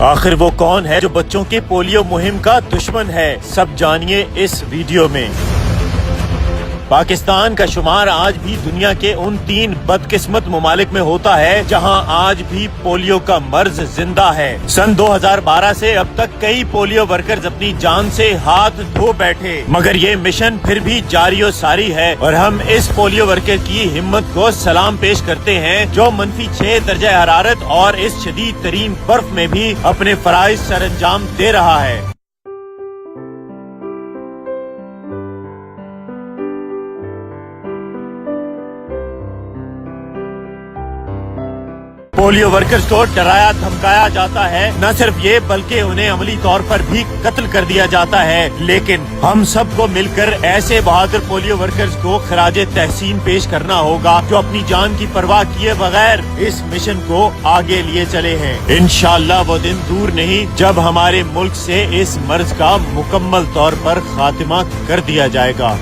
आखिर वो कौन है जो बच्चों के पोलियो मुहिम का दुश्मन है, सब जानिए इस वीडियो में। पाकिस्तान का शुमार आज भी दुनिया के उन 3 बदकिस्मत ममालिक में होता है जहां आज भी पोलियो का मर्ज जिंदा है। सन 2012 से अब तक कई पोलियो वर्कर्स अपनी जान से हाथ धो बैठे, मगर ये मिशन फिर भी जारी और सारी है और हम इस पोलियो वर्कर की हिम्मत को सलाम पेश करते हैं जो -6 दर्जा हरारत और इस शदीद तरीन बर्फ में भी अपने फराइज सर अंजाम दे रहा है। पोलियो वर्कर्स को डराया धमकाया जाता है, न सिर्फ ये बल्कि उन्हें अमली तौर पर भी कत्ल कर दिया जाता है। लेकिन हम सबको मिलकर ऐसे बहादुर पोलियो वर्कर्स को खराजे तहसीन पेश करना होगा जो अपनी जान की परवाह किए बगैर इस मिशन को आगे लिए चले हैं। इंशाअल्लाह वो दिन दूर नहीं जब हमारे मुल्क से इस मर्ज का मुकम्मल तौर पर खात्मा कर दिया जाएगा।